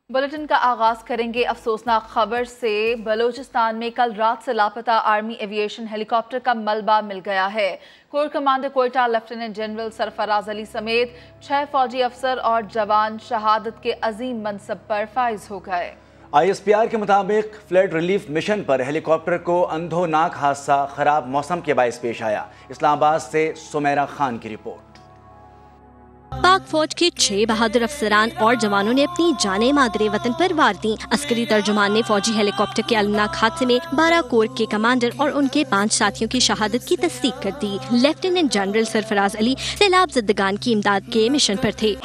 Bulletin का आगाज करेंगे अफसोसनाक खबर से। बलूचिस्तान में कल रात से लापता आर्मी एविएशन हेलीकॉप्टर का मलबा मिल गया है। Core commander Quetta lieutenant general Sarfaraz Ali समेत 6 फौजी अफसर और जवान शहादत के अजीम मनसब पर फाइज हो गए। ISPR के मुताबिक फ्लड रिलीफ मिशन पर हेलीकॉप्टर को अंधोनाक हादसा खराब मौसम के बायस पेश आया। इस्लामाबाद से सुमेरा खान की रिपोर्ट। पाक फौज के 6 बहादुर अफसरान और जवानों ने अपनी जाने मादरे वतन पर वार दी। अस्करी तर्जुमान ने फौजी हेलीकॉप्टर के अलनाक हादसे में 12 कोर के कमांडर और उनके 5 साथियों की शहादत की तस्दीक कर दी। लेफ्टिनेंट जनरल सरफराज अली सैलाब ज़दगान की इमदाद के मिशन पर थे।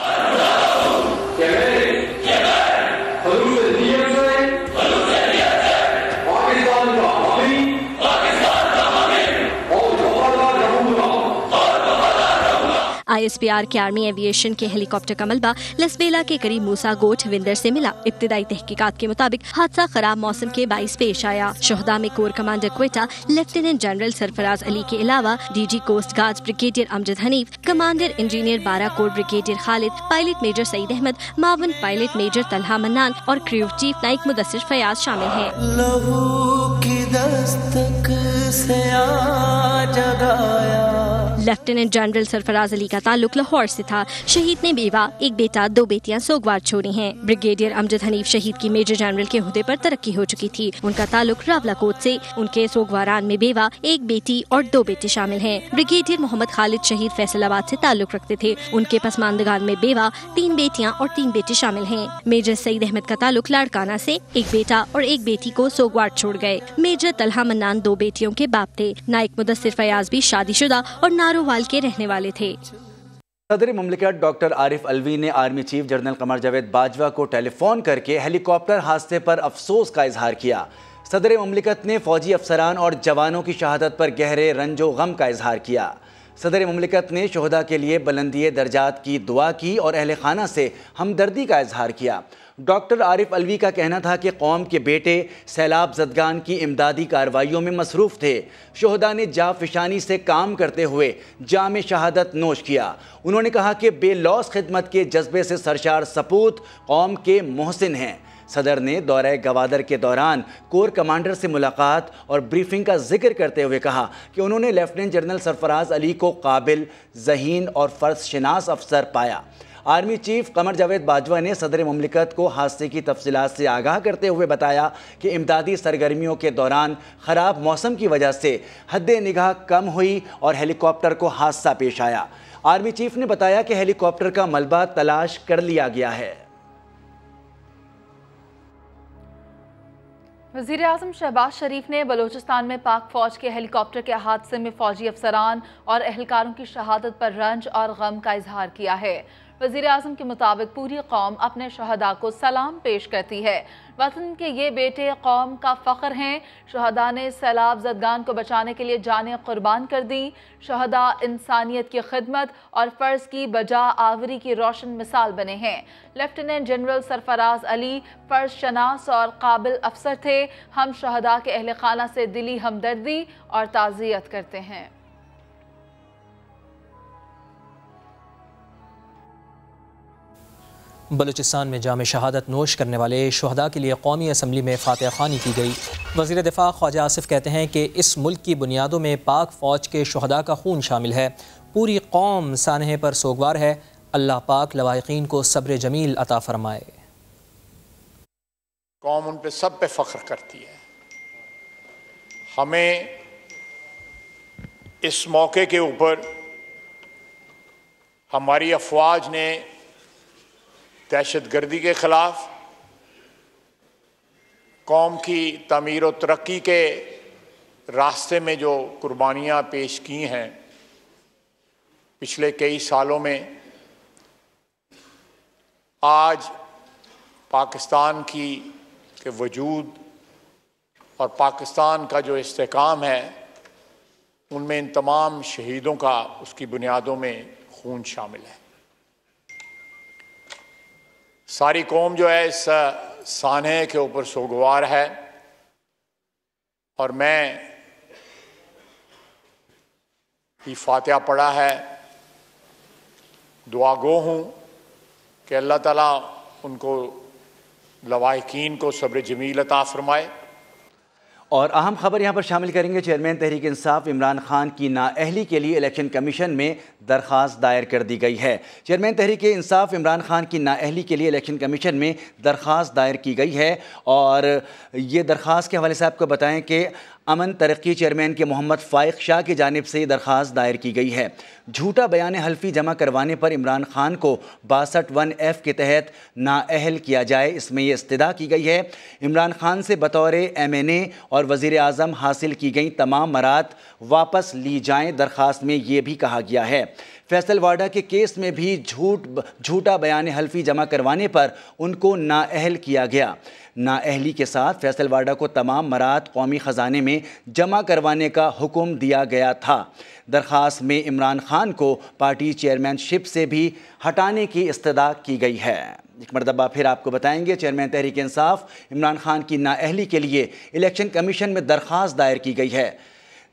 ISPR के आर्मी एविएशन के हेलीकॉप्टर का मलबा लसबेला के करीब मूसा गोठ विंदर से मिला। इब्तिदाई तहकीकात के मुताबिक हादसा खराब मौसम के बाइस पेश आया। शोहदा में corps commander Quetta lieutenant general Sarfaraz Ali के अलावा DG coast guard brigadier Amjad Hanif, commander engineer 12 corps brigadier Khalid, pilot major Saeed Ahmed, मावन पायलट मेजर तलहा मन्नान और क्रू चीफ नाइक मुदस्सिर फयाज शामिल हैं। लेफ्टिनेंट जनरल सरफराज अली का ताल्लुक लाहौर से था। शहीद ने बेवा, एक बेटा, 2 बेटियां सोगवार छोड़ी हैं। ब्रिगेडियर अमजद हनीफ शहीद की मेजर जनरल के ओहदे पर तरक्की हो चुकी थी। उनका ताल्लुक रावलाकोट से। उनके सोगवारान में बेवा, एक बेटी और 2 बेटे शामिल हैं। ब्रिगेडियर मोहम्मद खालिद शहीद फैसलाबाद से ताल्लुक रखते थे। उनके पसमानदगान में बेवा, 3 बेटियां और 3 बेटे शामिल हैं। मेजर सईद अहमद का ताल्लुक लाड़काना से, एक बेटा और एक बेटी को सोगवार छोड़ गए। मेजर तलहा मन्नान 2 बेटियों के बाप थे। नाइक मुदस्सिर फयाज भी शादीशुदा और नारोवाल के रहने वाले थे। सदर मुमलिकत डॉक्टर आरिफ अलवी ने army chief general Qamar Javed Bajwa को टेलीफोन करके हेलीकॉप्टर हादसे पर अफसोस का इजहार किया। सदर मुमलिकत ने फौजी अफसरान और जवानों की शहादत पर गहरे रंजो गम का इजहार किया। सदर मुमलिकत ने शोहदा के लिए बुलंदी दर्जात की दुआ की और अहले खाना से हमदर्दी का इजहार किया। डॉक्टर आरिफ अलवी का कहना था कि कौम के बेटे सैलाब ज़दगान की इमदादी कार्रवाइयों में मसरूफ़ थे। शोहदा ने जाफिशानी से काम करते हुए जाम शहादत नोश किया। उन्होंने कहा कि बेलौस खिदमत के जज्बे से सरशार सपूत कौम के मोहसिन हैं। सदर ने दौरे गवादर के दौरान कोर कमांडर से मुलाकात और ब्रीफिंग का जिक्र करते हुए कहा कि उन्होंने लेफ्टिनेंट जनरल सरफराज अली को काबिल, ज़हीन और फ़र्ज़शनास अफसर पाया। आर्मी चीफ कमर जावेद बाजवा ने सदर मुमलिकत को हादसे की तफसीलात से आगाह करते हुए बताया कि इमदादी सरगर्मियों के दौरान ख़राब मौसम की वजह से हद निगाह कम हुई और हेलीकॉप्टर को हादसा पेश आया। आर्मी चीफ ने बताया कि हेलीकॉप्टर का मलबा तलाश कर लिया गया है। वज़ीर आज़म शहबाज शरीफ ने बलूचिस्तान में पाक फौज के हेलीकॉप्टर के हादसे में फौजी अफसरान और एहलकारों की शहादत पर रंज और गम का इजहार किया है। वज़ीर आज़म के मुताबिक पूरी कौम अपने शहदा को सलाम पेश करती है। वतन के ये बेटे कौम का फ़ख्र हैं। शहदा ने सैलाब ज़दगान को बचाने के लिए जानें कुर्बान कर दी। शहदा इंसानियत की खिदमत और फ़र्ज़ की बजा आवरी की रोशन मिसाल बने हैं। लेफ्टिनेंट जनरल सरफराज अली फ़र्ज़ शनास और काबिल अफसर थे। हम शहदा के अहले खाना से दिली हमदर्दी और ताज़ियत करते हैं। बलूचिस्तान में जाम शहादत नोश करने वाले शुहदा के लिए कौमी असम्बली में फातिहा ख़्वानी की गई। वज़ीर दिफ़ा ख्वाजा आसिफ कहते हैं कि इस मुल्क की बुनियादों में पाक फ़ौज के शुहदा का खून शामिल है। पूरी कौम सानहे पर सोगवार है। अल्लाह पाक लवाहिकीन को सब्र जमील अता फरमाए। कौम उन पे सब पे फ़ख्र करती है। हमें इस मौके के ऊपर हमारी अफवाज ने दहशतगर्दी के ख़िलाफ़, कौम की तमीर और तरक्की के रास्ते में जो कुर्बानियाँ पेश की हैं पिछले कई सालों में, आज पाकिस्तान के वजूद और पाकिस्तान का जो इस्तेकाम है उनमें इन तमाम शहीदों का, उसकी बुनियादों में खून शामिल है। सारी कौम जो है इस सानहे के ऊपर सोगवार है और मैं भी फातिहा पढ़ा है, दुआ गो हूँ कि अल्लाह ताला उनको लवाहिकीन को सब्र जमील अता फरमाए। और अहम खबर यहाँ पर शामिल करेंगे। चेयरमैन तहरीक इंसाफ इमरान खान की नाअहली के लिए इलेक्शन कमीशन में दरख्वास्त दायर कर दी गई है। चेयरमैन तहरीक इंसाफ इमरान खान की नाअहली के लिए इलेक्शन कमीशन में दरख्वास्त दायर की गई है और ये दरख्वास्त के हवाले से आपको बताएं कि अमन तरक्की चेयरमैन के मोहम्मद फ़ाइक शाह की जानिब से दरख्वास्त दायर की गई है। झूठा बयान हल्फी जमा करवाने पर इमरान खान को 62(1)F के तहत नाअहल किया जाए, इसमें यह इस्तदा की गई है। इमरान खान से बतौर MNA और वज़ीर आज़म हासिल की गई तमाम मरात वापस ली जाएँ। दरख्वास्त में ये भी कहा गया है फैसल वाडा के केस में भी झूठा बयान हल्फी जमा करवाने पर उनको नाअहल किया गया। नाअहली के साथ फैसल वाडा को तमाम मरात कौमी ख़जाने में जमा करवाने का हुक्म दिया गया था। दरख्वास्त में इमरान खान को पार्टी चेयरमैनशिप से भी हटाने की इस्तदा की गई है। एक मरतबा फिर आपको बताएंगे, चेयरमैन तहरीक इंसाफ इमरान खान की नाअहली के लिए इलेक्शन कमीशन में दरख्वास्त दायर की गई है।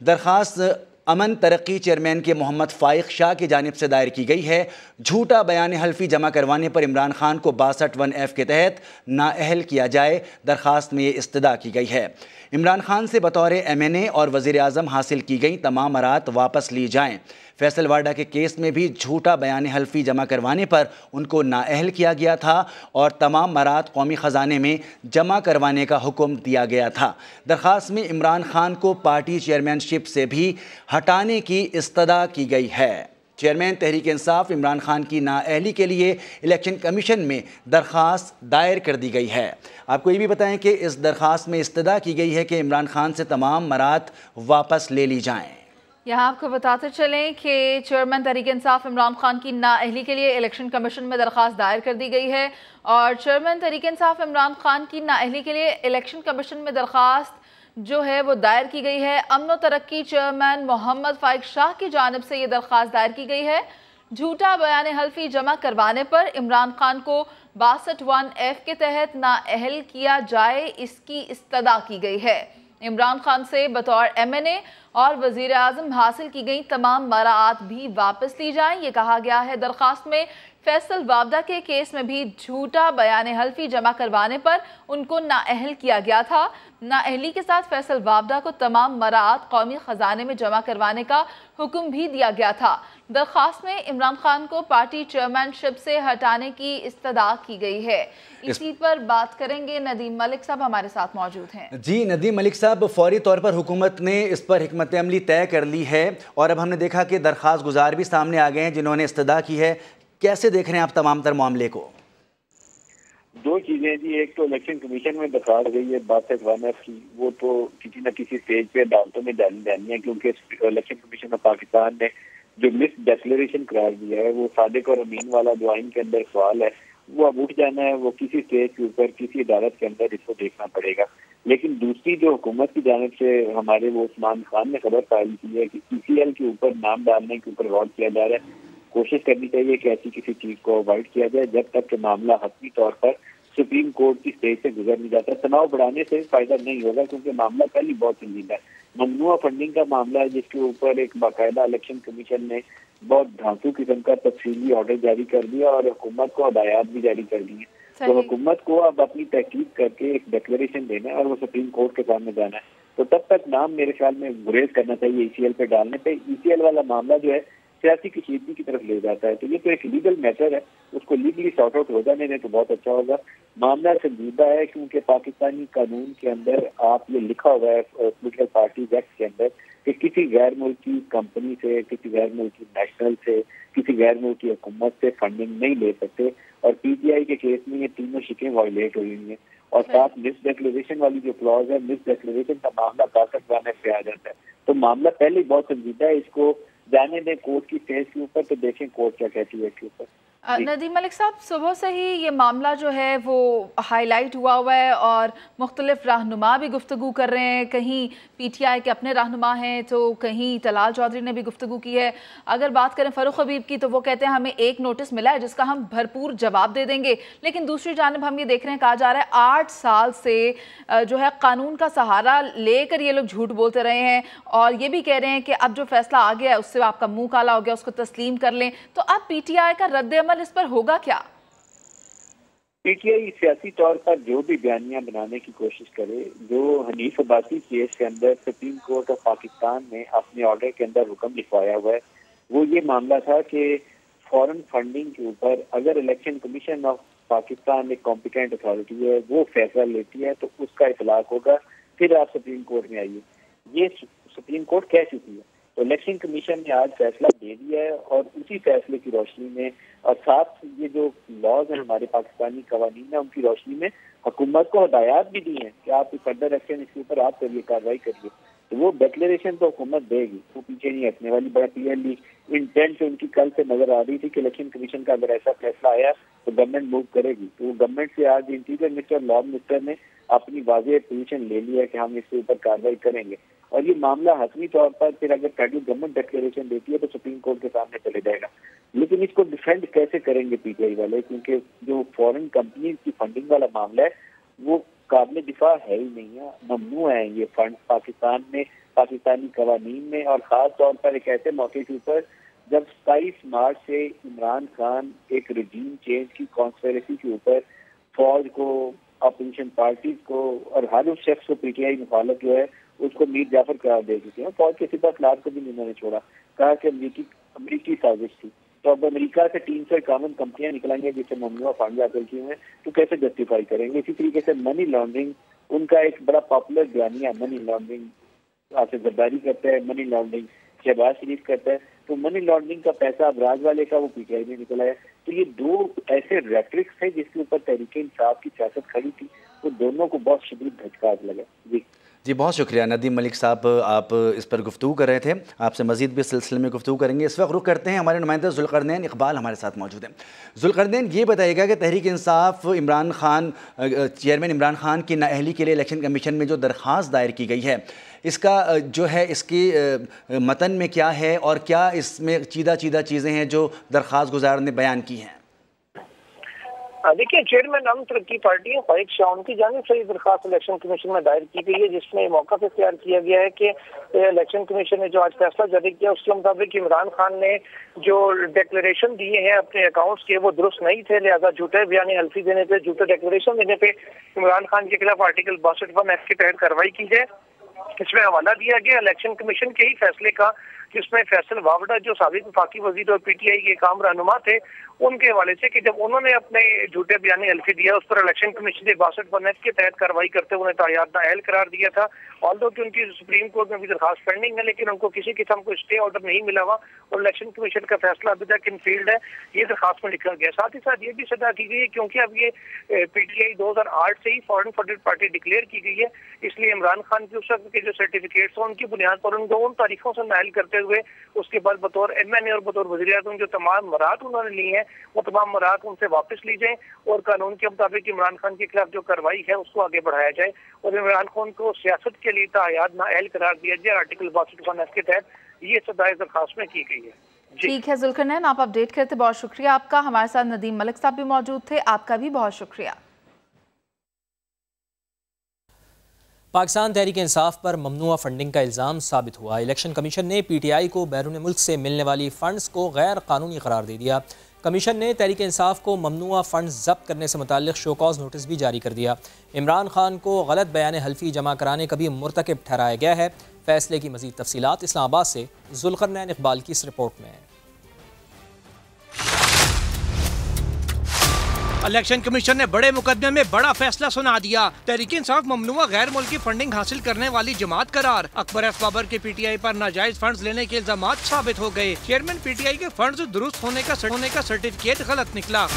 दरख्वास्त अमन तरक्की चेयरमैन के मोहम्मद फ़ाइक शाह की जानिब से दायर की गई है। झूठा बयान हल्फी जमा करवाने पर इमरान खान को 62(1)F के तहत नाअहल किया जाए। दरख्वास्त में ये इस्तदा की गई है। इमरान खान से बतौर MNA और वज़ीर आज़म हासिल की गई तमाम मरात वापस ली जाएँ। फैसल वाडा के केस में भी झूठा बयान हल्फी जमा करवाने पर उनको नाअहल किया गया था और तमाम मरात कौमी ख़जाने में जमा करवाने का हुक्म दिया गया था। दरख्वास्त में इमरान खान को पार्टी चेयरमैनशिप से भी हटाने की इस्तदा की गई है। चेयरमैन तहरीक इंसाफ इमरान खान की नाअहली के लिए इलेक्शन कमीशन में दरख्वास्त दायर कर दी गई है। आपको ये भी बताएं कि इस दरख्वास्त में इस्तदा की गई है कि इमरान खान से तमाम मरात वापस ले ली जाएँ। यहाँ आपको बताते चलें कि चेयरमैन तहरीक इंसाफ इमरान खान की नाअहली के लिए इलेक्शन कमीशन में दरख्वास्त दायर कर दी गई है और चेयरमैन तहरीक इंसाफ इमरान खान की नाअहली के लिए इलेक्शन कमीशन में दरख्वास्त जो है वो दायर की गई है। अमन तरक्की चेयरमैन मोहम्मद फ़ाइक शाह की जानिब से ये दरख्वास्त दायर की गई है। झूठा बयान हल्फी जमा करवाने पर इमरान खान को 62(1)F के तहत नाअहल किया जाए, इसकी इस्तदा की गई है। इमरान खान से बतौर MNA और वज़ीर आज़म हासिल की गई तमाम मराआत भी वापस ली जाएं, ये कहा गया है। दरख्वास्त में फैसल वाडा के केस में भी झूठा बयान हल्फी जमा करवाने पर उनको नाअहल किया गया था। नाअहली के साथ फैसल वाडा को तमाम मराआत कौमी ख़जाने में जमा करवाने का हुक्म भी दिया गया था। दरख्वास्त में इमरान खान को पार्टी चेयरमैनशिप से हटाने की इस्तदा की गई है। इसी पर बात करेंगे, नदीम मलिक साहब हमारे साथ मौजूद हैं। जी नदीम मलिक साहब, फौरी तौर पर हुकूमत ने इस पर हिकमत अमली तय कर ली है और अब हमने देखा कि दरख्वास्त गुजार भी सामने आ गए हैं जिन्होंने इस्तदा की है। कैसे देख रहे हैं आप तमाम तर मामले को? दो चीजें जी, एक तो इलेक्शन कमीशन में दरख्वास्त गई है 62(1)F की, वो तो किसी न किसी स्टेज पे अदालतों में डाली जानी है क्योंकि इलेक्शन कमीशन ऑफ पाकिस्तान ने जो मिस डिक्लेरेशन करार दिया है वो सादिक और अमीन वाला जो आइन के अंदर सवाल है वो अब उठ जाना है, वो किसी स्टेज के ऊपर किसी अदालत के अंदर इसको देखना पड़ेगा। लेकिन दूसरी जो हुकूमत की जानिब से हमारे वो उस्मान खान ने खबर फाइल की है कि ECL के ऊपर नाम डालने के ऊपर गौर किया जा रहा है। कोशिश करनी चाहिए कि ऐसी किसी चीज को अवॉइड किया जाए जब तक कि मामला हतमी तौर पर सुप्रीम कोर्ट की स्टेज से गुजर नहीं जाता। तनाव बढ़ाने से फायदा नहीं होगा क्योंकि मामला पहले बहुत संजीदा है। ममनुआ फंडिंग का मामला है जिसके ऊपर एक बाकायदा इलेक्शन कमीशन ने बहुत धांसू किस्म का तफसीली ऑर्डर जारी कर दिया और हुकूमत को हदायत भी जारी कर दी है। तो हुकूमत को अब अपनी तहकीक करके एक डिक्लेरेशन देना है और वो सुप्रीम कोर्ट के सामने जाना है। तो तब तक नाम मेरे ख्याल में गुरेज करना चाहिए ECL पे डालने पे। ECL वाला मामला जो है सियासी कशीदगी की तरफ ले जाता है, तो ये तो एक लीगल मैटर है, उसको लीगली सॉर्ट आउट हो जाने दें तो बहुत अच्छा होगा। मामला संजीदा है क्योंकि पाकिस्तानी कानून के अंदर आप ये लिखा हुआ है पॉलिटिकल पार्टीज एक्ट के अंदर कि किसी गैर मुल्की कंपनी से, किसी गैर मुल्की नेशनल से, किसी गैर मुल्की हुकूमत से फंडिंग नहीं ले सकते। और PTI के केस में ये तीनों शिकें वायलेट हुई हैं और साथ मिस डिक्लेरेशन वाली जो क्लॉज है, मिस डिक्लेरेशन का मामला 62(1)F पे आ जाता है। तो मामला पहले ही बहुत संजीदा है, इसको जाने दें कोर्ट की स्टेज के ऊपर तो देखें कोर्ट क्या कहती है इसके ऊपर। नदीम मलिक साहब, सुबह से ही ये मामला जो है वो हाईलाइट हुआ है और मुख्तलिफ रहनुमा भी गुफ्तगू कर रहे हैं। कहीं PTI के अपने रहनुमा हैं तो कहीं तलाल चौधरी ने भी गुफ्तगू की है। अगर बात करें फ़ारूक हबीब की तो वो कहते हैं हमें एक नोटिस मिला है जिसका हम भरपूर जवाब दे देंगे। लेकिन दूसरी जानिब हम ये देख रहे हैं, कहा जा रहा है 8 साल से जो है कानून का सहारा लेकर ये लोग झूठ बोलते रहे हैं और ये भी कह रहे हैं कि अब जो फैसला आ गया है उससे आपका मुँह काला हो गया, उसको तस्लीम कर लें। तो अब PTI का रद्द अमल इस पर होगा क्या? पीटीआई सियासी तौर पर जो भी बयानियां बनाने की कोशिश करे, जो हनीफ अब्बासी केस के अंदर सुप्रीम कोर्ट ऑफ पाकिस्तान ने अपने ऑर्डर के अंदर हुक्म लिखवाया हुआ है, वो ये मामला था कि फॉरेन फंडिंग के ऊपर अगर इलेक्शन कमीशन ऑफ पाकिस्तान एक कॉम्पिटेंट अथॉरिटी है, वो फैसला लेती है तो उसका इतलाक होगा, फिर आप सुप्रीम कोर्ट में आइए। ये सुप्रीम कोर्ट कह चुकी है, तो इलेक्शन कमीशन ने आज फैसला दे दिया है और उसी फैसले की रोशनी में और साथ ये जो लॉज हैं हमारे पाकिस्तानी कवानीन है, उनकी रोशनी में हुकूमत को हदायत भी दी है कि आप फर्दर एक्शन इसके ऊपर आप करिए, कार्रवाई करिए। तो वो डिक्लेरेशन तो हुकूमत देगी, वो पीछे नहीं हटने वाली। बड़ा क्लियरली इंटेंट उनकी कल से नजर आ रही थी कि इलेक्शन कमीशन का अगर ऐसा फैसला आया तो गवर्नमेंट मूव करेगी। तो गवर्नमेंट से आज इंटीरियर मिनिस्टर, लॉ मिनिस्टर ने अपनी वाज़ेह पोजीशन ले लिया कि हम इसके ऊपर कार्रवाई करेंगे और ये मामला हतमी तौर पर फिर अगर फेडरल गवर्नमेंट डिक्लेरेशन देती है तो सुप्रीम कोर्ट के सामने चले जाएगा। लेकिन इसको डिफेंड कैसे करेंगे पीटीआई वाले, क्योंकि जो फॉरेन कंपनीज की फंडिंग वाला मामला है वो काबिल दिफा है ही नहीं है, ममनू है ये फंड पाकिस्तान में, पाकिस्तानी कवानीन में, और ख़ास तौर पर एक ऐसे मौके के ऊपर जब 27 मार्च से इमरान खान एक रजीम चेंज की कॉन्स्पिरेसी के ऊपर फौज को, अपोजिशन पार्टीज को और हर उस शख्स को पीटीआई मुखालफ जो है उसको मीर जाफर करार दे चुके हैं। फौज के सिपहसालार को भी इन्होंने छोड़ा, कहा कि अमरीकी साजिश थी। तो अब अमेरिका से 351 कंपनियां निकलेंगे जिससे ममनुआ फंड हासिल किए हुए हैं, तो कैसे जस्टिफाई करेंगे। इसी तरीके से मनी लॉन्ड्रिंग, उनका एक बड़ा पॉपुलर बयानिया, मनी लॉन्ड्रिंग आपसे गद्दारी करता है, मनी लॉन्ड्रिंग शहबाज शरीफ करता है, तो मनी लॉन्ड्रिंग का पैसा अबराज वाले का वो पीटीआई में निकला है। तो ये दो ऐसे रेट्रिक्स है जिसके ऊपर तहरीक इंसाफ की सियासत खड़ी थी, वो दोनों को बहुत शदीद झटका लगा। जी बहुत शुक्रिया नदीम मलिक साहब, आप इस पर गुफ्तगू कर रहे थे। आपसे मज़ीद भी इस सिलसिले में गुफ्तगू करेंगे। इस वक्त रुख करते हैं, हमारे नुमाइंदा जुल्करनैन इकबाल हमारे साथ मौजूद हैं। जुल्करनैन, ये बताइएगा कि तहरीक इंसाफ इमरान खान, चेयरमैन इमरान खान की नाअहली के लिए इलेक्शन कमीशन में जो दरख्वास्त दायर की गई है, इसका जो है इसकी मतन में क्या है और क्या इसमें चीदा चीज़ें हैं जो दरख्वास्त गुजार ने बयान की हैं? देखिए, चेयरमैन अम तरक्की पार्टी है ख्वाहिश शाह, उनकी जानिब से दरखास्त इलेक्शन कमीशन में दायर की गई है, जिसमें मौका पर इख्तियार किया गया है कि इलेक्शन कमीशन ने जो आज फैसला जारी किया उसके मुताबिक इमरान खान ने जो डिक्लेरेशन दिए हैं अपने अकाउंट्स के वो दुरुस्त नहीं थे, लिहाजा झूठे बयान हल्फी देने पे, झूठे डिक्लेरेशन देने पे इमरान खान के खिलाफ आर्टिकल 62 एक्ट के तहत कार्रवाई की जाए। इसमें हवाला दिया गया इलेक्शन कमीशन के ही फैसले का, जिसमें फैसल वावड़ा जो साबिक वफाकी वजीर और पीटीआई के काम रहनुमा थे, उनके हवाले से कि जब उन्होंने अपने झूठे बयान हल्फी दिया उस पर इलेक्शन कमीशन ने 62 एक्ट के तहत कार्रवाई करते हुए उन्हें तायाद नाअहल करार दिया था। ऑल्दो कि उनकी सुप्रीम कोर्ट में भी दरखास्त पेंडिंग है, लेकिन उनको किसी किस्म को स्टे ऑर्डर नहीं मिला हुआ और इलेक्शन कमीशन का फैसला अभी तक इनफील्ड है, ये दरखास्त में लिखा गया। साथ ही साथ ये भी सदा की गई है क्योंकि अब ये पीटीआई 2008 से ही फॉरेन फंडेड पार्टी डिक्लेयर की गई है, इसलिए इमरान खान के उस वक्त के जो सर्टिफिकेट्स हैं उनकी बुनियाद पर उनको उन तारीखों से नाअहल करते हुए उसके बाद बतौर एमएनए और बतौर वज़ीर-ए-आज़म जो तमाम मराहत उन्होंने ली हैं वो तमाम मराहत उनसे वापस ली जाए और कानून के मुताबिक इमरान खान के खिलाफ जो कार्रवाई है उसको आगे बढ़ाया जाए और इमरान खान को सियासत के लिए तायाद नाअहल करार दिया जाए आर्टिकल 62 के तहत। ये सदाए दरखास्त में की गई है। ठीक है जुल्करनैन, आप अपडेट करते बहुत शुक्रिया आपका। हमारे साथ नदीम मलिक साहब भी मौजूद थे, आपका भी बहुत शुक्रिया। पाकिस्तान तहरीक इंसाफ पर ममनुआ फंडिंग का इल्ज़ाम साबित हुआ। इलेक्शन कमीशन ने पीटीआई को बैरून मुल्क से मिलने वाली फ़ंड्स को गैर कानूनी करार दे दिया। कमीशन ने तहरीक इंसाफ को ममनुआ फ़ंड्स जब्त करने से मुताल्लिक़ शोकॉज नोटिस भी जारी कर दिया। इमरान खान को गलत बयान हल्फी जमा कराने का भी मुर्तकिब ठहराया गया है। फैसले की मज़ीद तफसीलात इस्लामाबाद से जुल्करनैन इकबाल की इस रिपोर्ट में। इलेक्शन कमीशन ने बड़े मुकदमे में बड़ा फैसला सुना दिया। तहरीक इंसाफ ममनुआ गैर मुल्की फंडिंग हासिल करने वाली जमात करार। अकबर एफ बाबर के पीटीआई पर नाजायज फंड्स लेने के इल्जाम साबित हो गए। चेयरमैन पीटीआई के फंड्स दुरुस्त होने का सर्टिफिकेट गलत निकला।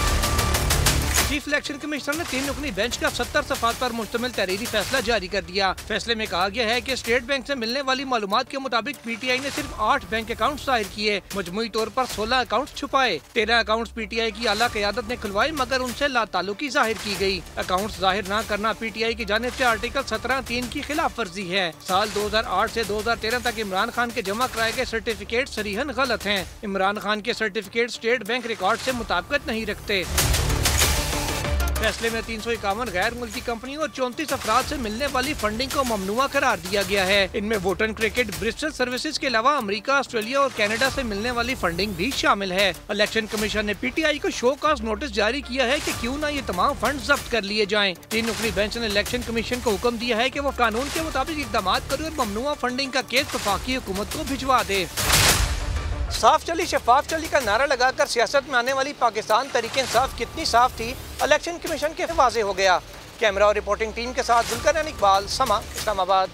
चीफ इलेक्शन कमिश्नर ने 3 रुकनी बेंच का 70 सफ़ात पर मुश्तमिल तहरीरी फैसला जारी कर दिया। फैसले में कहा गया है कि स्टेट बैंक से मिलने वाली मालूमात के मुताबिक पीटीआई ने सिर्फ 8 बैंक अकाउंट जाहिर किए, मजमूई तौर पर 16 अकाउंट छुपाए। 13 अकाउंट पीटीआई की आला क़यादत ने खुलवाए मगर उनसे लाताल्लुकी जाहिर की गई। अकाउंट जाहिर न करना पीटीआई की जानिब से आर्टिकल 17(3) की खिलाफ वर्जी है। साल 2008 से 2013 तक इमरान खान के जमा कराए गए सर्टिफिकेट सरीहन गलत हैं। इमरान खान के सर्टिफिकेट स्टेट बैंक रिकॉर्ड से मुताबिकत नहीं रखते। फैसले में 351 गैर मुल्की कंपनियों और 34 अफराद से मिलने वाली फंडिंग को ममनुआ करार दिया गया है। इनमें वोटन क्रिकेट, ब्रिस्टल सर्विसेज के अलावा अमेरिका, ऑस्ट्रेलिया और कनाडा से मिलने वाली फंडिंग भी शामिल है। इलेक्शन कमीशन ने PTI को शो कॉज नोटिस जारी किया है कि क्यों न ये तमाम फंड जब्त कर लिए जाएं। 3 रुकनी बेंच ने इलेक्शन कमीशन को हुक्म दिया है कि वो कानून के मुताबिक इकदाम करे और ममनुआ फंडिंग का केस वफाकी हुकूमत को भिजवा दे। साफ चली शफाफ चली का नारा लगाकर सियासत में आने वाली पाकिस्तान तहरीके इंसाफ कितनी साफ थी, इलेक्शन कमीशन के वाज़ेह हो गया। कैमरा और रिपोर्टिंग टीम के साथ जुल्कर इकबाल, समा, इस्लामाबाद।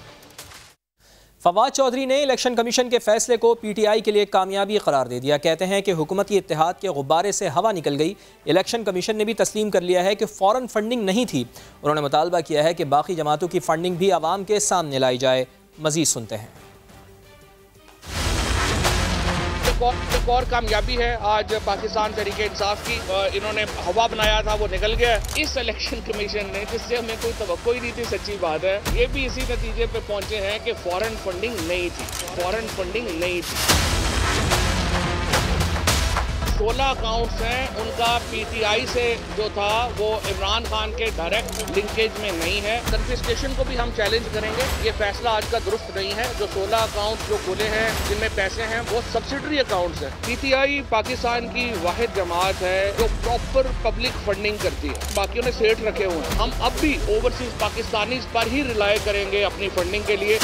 फवाद चौधरी ने इलेक्शन कमीशन के फैसले को PTI के लिए कामयाबी करार दे दिया। कहते हैं कि हुकूमती इत्तेहाद के गुब्बारे से हवा निकल गई। इलेक्शन कमीशन ने भी तस्लीम कर लिया है कि फ़ौरन फंडिंग नहीं थी। उन्होंने मुतालबा किया है कि बाकी जमातों की फंडिंग भी आवाम के सामने लाई जाए। मज़ीद सुनते हैं। एक और कामयाबी है आज पाकिस्तान तहरीके इंसाफ की। इन्होंने हवा बनाया था, वो निकल गया इस इलेक्शन कमीशन ने, जिससे हमें कोई तवक्को ही नहीं थी। सच्ची बात है, ये भी इसी नतीजे पे पहुंचे हैं कि फॉरेन फंडिंग नहीं थी, फॉरेन फंडिंग नहीं थी। 16 अकाउंट्स हैं, उनका PTI से जो था वो इमरान खान के डायरेक्ट लिंकेज में नहीं है। कन्फिस्केशन को भी हम चैलेंज करेंगे। ये फैसला आज का दुरुस्त नहीं है। जो 16 अकाउंट्स जो खुले हैं जिनमें पैसे हैं वो सब्सिडरी अकाउंट्स हैं। PTI पाकिस्तान की वाहिद जमात है जो प्रॉपर पब्लिक फंडिंग करती है। बाकियों ने सेठ रखे हुए हैं। हम अब भी ओवरसीज पाकिस्तानी पर ही रिलाय करेंगे अपनी फंडिंग के लिए।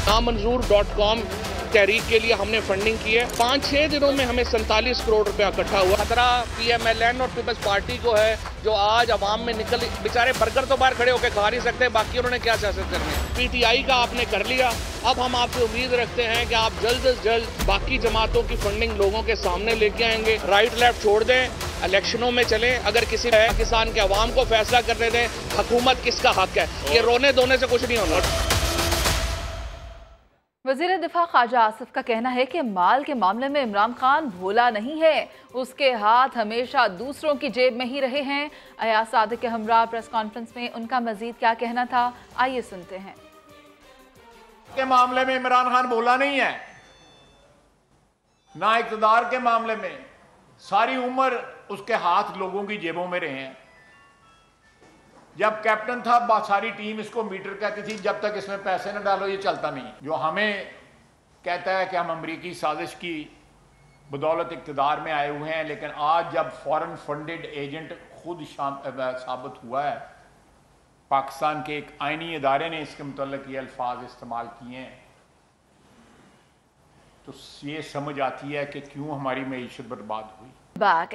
नामंजूर.com तहरीक के लिए हमने फंडिंग की है। 5-6 दिनों में हमें 47 करोड़ रुपया इकट्ठा हुआ। खतरा PMLN और पीपल्स पार्टी को है जो आज अवाम में निकल, बेचारे बर्गर तो बाहर खड़े होकर खा नहीं सकते, बाकी उन्होंने क्या सियासत करनी है। PTI का आपने कर लिया, अब हम आपसे उम्मीद रखते हैं कि आप जल्द से जल्द बाकी जमातों की फंडिंग लोगों के सामने लेके आएंगे। राइट लेफ्ट छोड़ दें, इलेक्शनों में चलें। अगर किसी पाकिस्तान के अवाम को फैसला करने दें हुकूमत किसका हक है। ये रोने धोने से कुछ नहीं होना। वज़ीर दिफा ख्वाजा आसिफ का कहना है कि माल के मामले में इमरान खान भोला नहीं है, उसके हाथ हमेशा दूसरों की जेब में ही रहे हैं। अयाज सादिक के हमरा प्रेस कॉन्फ्रेंस में उनका मजीद क्या कहना था, आइए सुनते हैं। के मामले में इमरान खान भोला नहीं है, ना इक़्तिदार के मामले में। सारी उम्र उसके हाथ लोगों की जेबों में रहे हैं। जब कैप्टन था सारी टीम इसको मीटर कहती थी, जब तक इसमें पैसे न डालो ये चलता नहीं। जो हमें कहता है कि हम अमरीकी साजिश की बदौलत इक़्तिदार में आए हुए हैं, लेकिन आज जब फॉरेन फंडेड एजेंट खुद साबित हुआ है, पाकिस्तान के एक आईनी इदारे ने इसके मुतल्लिक ये अल्फाज इस्तेमाल किए हैं, तो ये समझ आती है कि क्यों हमारी मईशत बर्बाद हुई।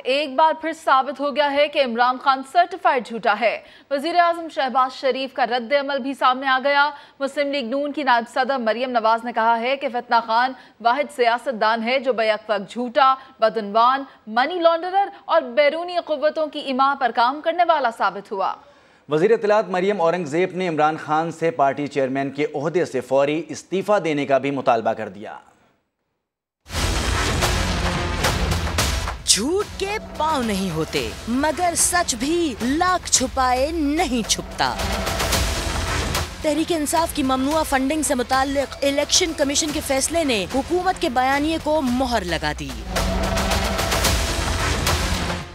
एक बार फिर साबित हो गया है कि इमरान खान सर्टिफाइड झूठा है। वज़ीर आज़म शहबाज शरीफ का रद्द अमल भी सामने आ गया। मुस्लिम लीग नून की नायब सदर मरियम नवाज ने कहा है कि फितना खान वाहिद सियासतदान है जो बैक वक्त झूठा, बदनवान, मनी लॉन्डरर और बैरूनी क़ुव्वतों की इमाम पर काम करने वाला साबित हुआ। वज़ीर इत्तलात मरियम औरंगज़ेब ने इमरान खान से पार्टी चेयरमैन के ओहदे से फौरी इस्तीफ़ा देने का भी मुतालबा कर दिया। झूठ के पांव नहीं होते, मगर सच भी लाख छुपाए नहीं छुपता। तहरीक इंसाफ की ममनुआ फंडिंग से मुताल्लिक इलेक्शन कमीशन के फैसले ने हुकूमत के बयानिए को मोहर लगा दी।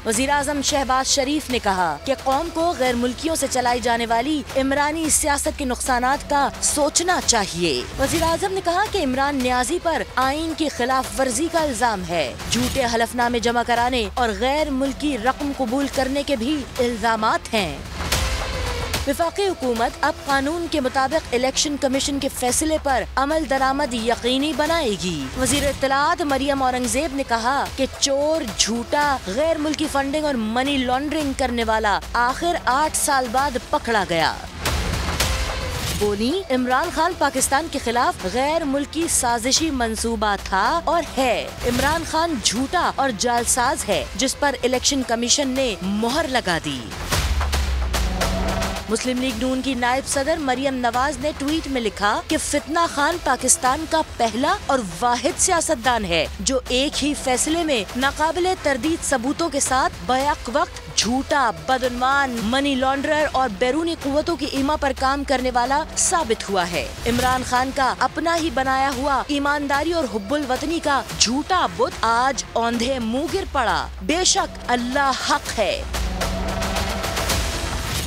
वज़ीर आज़म शहबाज शरीफ ने कहा कि कौम को गैर मुल्कियों से चलाई जाने वाली इमरानी सियासत के नुकसानात का सोचना चाहिए। वज़ीर आज़म ने कहा कि इमरान न्याजी पर आइन की खिलाफ वर्जी का इल्जाम है। झूठे हलफनामे जमा कराने और गैर मुल्की रकम कबूल करने के भी इल्जामात हैं। वफाकी हुकूमत अब कानून के मुताबिक इलेक्शन कमीशन के फैसले पर अमल दरामद यकीनी बनाएगी। वज़ीर इत्तलात मरियम औरंगज़ेब ने कहा कि चोर, झूठा, गैर मुल्की फंडिंग और मनी लॉन्ड्रिंग करने वाला आखिर 8 साल बाद पकड़ा गया। बोली, इमरान खान पाकिस्तान के खिलाफ गैर मुल्की साजिशी मंसूबा था और है। इमरान खान झूठा और जालसाज है जिस पर इलेक्शन कमीशन ने मोहर लगा दी। मुस्लिम लीग नून की नायब सदर मरियम नवाज ने ट्वीट में लिखा कि फितना खान पाकिस्तान का पहला और वाहिद सियासतदान है जो एक ही फैसले में नाकाबिले तरदीद सबूतों के साथ बैक वक्त झूठा, बदउन्वान, मनी लॉन्ड्रर और बैरूनी कुव्वतों की ईमा पर काम करने वाला साबित हुआ है। इमरान खान का अपना ही बनाया हुआ ईमानदारी और हुब्बुल वतनी का झूठा बुत आज औंधे मुंह गिर पड़ा। बेशक अल्लाह हक है।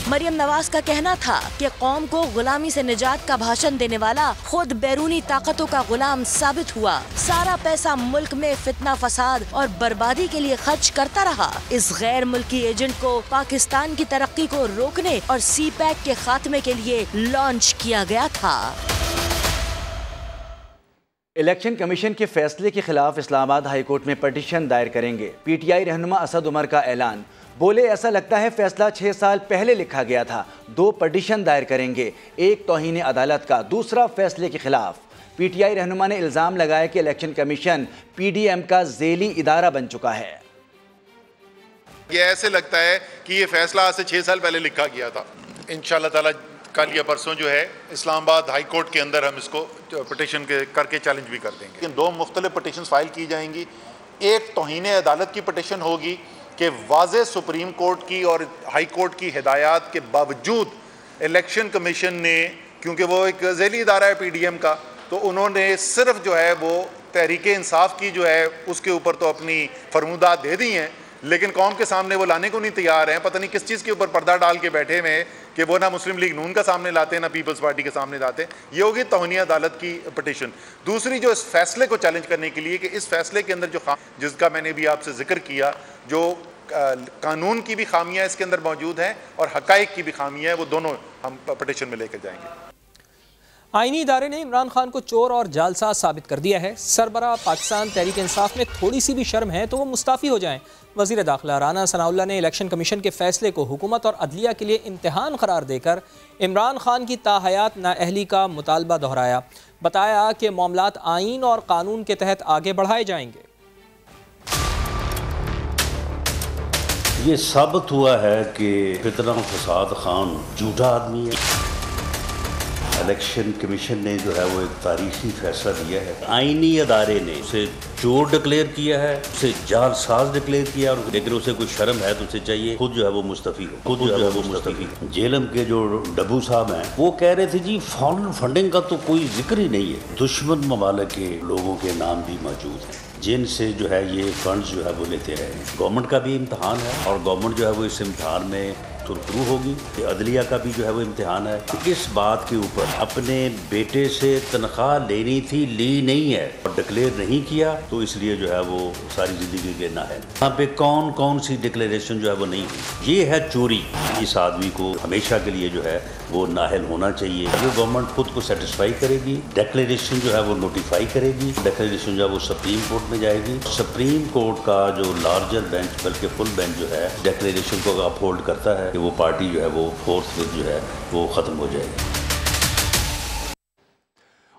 मरियम नवाज का कहना था कि कौम को गुलामी से निजात का भाषण देने वाला खुद बैरूनी ताकतों का गुलाम साबित हुआ। सारा पैसा मुल्क में फितना, फसाद और बर्बादी के लिए खर्च करता रहा। इस गैर मुल्की एजेंट को पाकिस्तान की तरक्की को रोकने और सी पैक के खात्मे के लिए लॉन्च किया गया था। इलेक्शन कमीशन के फैसले के खिलाफ इस्लामाबाद हाई कोर्ट में पटिशन दायर करेंगे। पीटीआई रहनुमा असद उमर का ऐलान। बोले, ऐसा लगता है फैसला 6 साल पहले लिखा गया था। 2 पटिशन दायर करेंगे, एक तौहीन अदालत का, दूसरा फैसले के खिलाफ। पीटीआई रहनुमा ने इल्जाम लगाया कि इलेक्शन कमीशन पीडीएम का ज़ेली इदारा बन चुका है। ये ऐसे लगता है कि ये फैसला आज से 6 साल पहले लिखा गया था। इंशाअल्लाह ताला कल या परसों जो है इस्लामाबाद हाई कोर्ट के अंदर हम इसको पटिशन करके चैलेंज भी कर देंगे। इन 2 मुख्तलिफ पटिशन फाइल की जाएंगी। एक तौहीन अदालत की पटिशन होगी कि वाज़े सुप्रीम कोर्ट की और हाई कोर्ट की हिदायत के बावजूद इलेक्शन कमीशन ने, क्योंकि वो एक ज़ेली इदारा है पीडीएम का, तो उन्होंने सिर्फ जो है वो तहरीक इंसाफ की जो है उसके ऊपर तो अपनी फरमूदात दे दी हैं, लेकिन कौम के सामने वो लाने को नहीं तैयार हैं। पता नहीं किस चीज़ के ऊपर पर्दा डाल के बैठे हुए हैं कि वो ना मुस्लिम लीग नून का सामने लाते हैं, ना पीपल्स पार्टी के सामने लाते हैं। ये होगी तौहीन अदालत की पटिशन। दूसरी जो इस फैसले को चैलेंज करने के लिए कि इस फैसले के अंदर जो जिसका मैंने भी आपसे जिक्र किया, जो कानून की भी खामियां इसके अंदर मौजूद हैं और हकाइक की भी खामियां हैं, वो दोनों हम पटिशन में लेकर जाएंगे। आईनी इदारे ने इमरान खान को चोर और जालसाज साबित कर दिया है। सरबराह पाकिस्तान तहरीक इंसाफ में थोड़ी सी भी शर्म है तो वो मुस्ताफ़ी हो जाएं। वज़ीर दाखिला राना सनाउल्लाह ने इलेक्शन कमीशन के फैसले को हुकूमत और अदलिया के लिए इम्तिहान करार देकर इमरान खान की ताहयात नाअहली का मुतालबा दोहराया। बताया कि मामलात आईन और कानून के तहत आगे बढ़ाए जाएंगे। ये साबित हुआ है कि फितना फसाद खान झूठा आदमी है। इलेक्शन कमीशन ने जो है वो एक तारीखी फैसला दिया है। आईनी अदारे ने उसे चोर डिक्लेयर किया है, उसे जालसाज डिक्लेयर किया, और लेकिन उसे कोई शर्म है तो उसे चाहिए खुद जो है वो मुस्तफ़ी हो, खुद जो है वो मुस्तफ़ी हो। जेलम के जो डब्बू साहब हैं वो कह रहे थे जी फॉरेन फंडिंग का तो कोई जिक्र ही नहीं है। दुश्मन ममालिक के लोगों के नाम भी मौजूद हैं जिनसे जो है ये फंड्स जो है वो लेते रहे हैं। गवर्नमेंट का भी इम्तहान है और गवर्नमेंट जो है वो इस इम्तहान में सुरखरू होगी। अदलिया का भी जो है वो इम्तिहान है। इस बात के ऊपर अपने बेटे से तनख्वाह लेनी थी, ली नहीं है और डिक्लेयर नहीं किया, तो इसलिए जो है वो सारी ज़िंदगी के नाअहल। यहाँ पे कौन कौन सी डिक्लेरेशन जो है वो नहीं हुई, ये है चोरी। इस आदमी को हमेशा के लिए जो है वो नाअहल होना चाहिए। अगर गवर्नमेंट खुद को सेटिस्फाई करेगी, डिक्लेरेशन जो है वो नोटिफाई करेगी, डिक्लेरेशन जो है वो सुप्रीम कोर्ट में जाएगी। सुप्रीम कोर्ट का जो लार्जर बेंच, बल्कि फुल बेंच जो है डिक्लेरेशन को अपहोल्ड करता है, वो पार्टी जो है वो फोर्थ जो है वो ख़त्म हो जाएगी।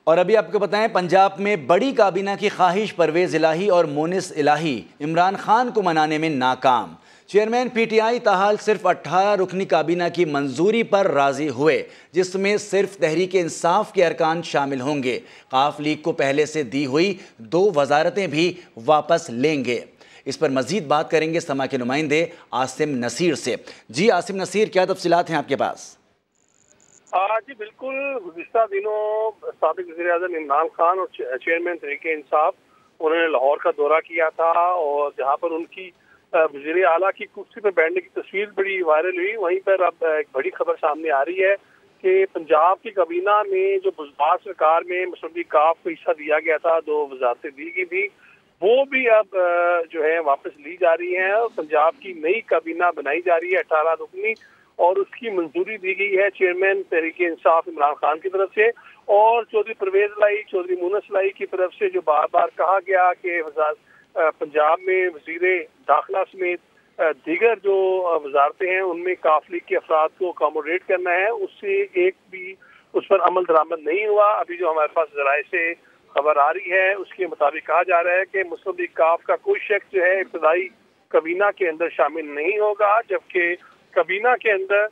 और अभी आपको बताएं, पंजाब में बड़ी काबीना की ख्वाहिश परवेज़ इलाही और मोनिस इलाही इमरान खान को मनाने में नाकाम। चेयरमैन पीटीआई ताहाल सिर्फ 18 रुकनी काबीना की मंजूरी पर राजी हुए, जिसमें सिर्फ तहरीक इंसाफ के अरकान शामिल होंगे। काफ लीग को पहले से दी हुई 2 वजारतें भी वापस लेंगे। इस पर मजीद बात करेंगे समा के नुमाइंदे आसिम नसीर से। जी आसिम नसीर, क्या तफसीलात हैं आपके पास? जी बिल्कुल, गुज़िश्ता दिनों साबिक़ वज़ीर-ए-आज़म इमरान खान और चेयरमैन तहरीक इंसाफ उन्होंने लाहौर का दौरा किया था, और जहाँ पर उनकी वज़ीर आला की कुर्सी पर बैठने की तस्वीर बड़ी वायरल हुई। वहीं पर अब एक बड़ी खबर सामने आ रही है कि पंजाब की काबीना में जो बुज़दार सरकार में मुस्लिम लीग काफ को हिस्सा दिया गया था, 2 वजारतें दी गई थी, वो भी अब जो है वापस ली जा रही हैं और पंजाब की नई काबीना बनाई जा रही है 18 रुकनी, और उसकी मंजूरी दी गई है चेयरमैन तहरीक इंसाफ इमरान खान की तरफ से और चौधरी परवेज़ इलाही, चौधरी मोनिस इलाही की तरफ से, जो बार बार कहा गया कि पंजाब में वज़ीर दाखिला समेत दीगर जो वजारतें हैं उनमें काफ लीग के अफराद को अकोमोडेट करना है, उससे एक भी उस पर अमल दरामद नहीं हुआ। अभी जो हमारे पास ज़राए से खबर आ रही है उसके मुताबिक कहा जा रहा है कि मुस्लिम लीग काफ का कोई शख्स जो है इब्तदाई काबीना के अंदर शामिल नहीं होगा, जबकि काबीना के अंदर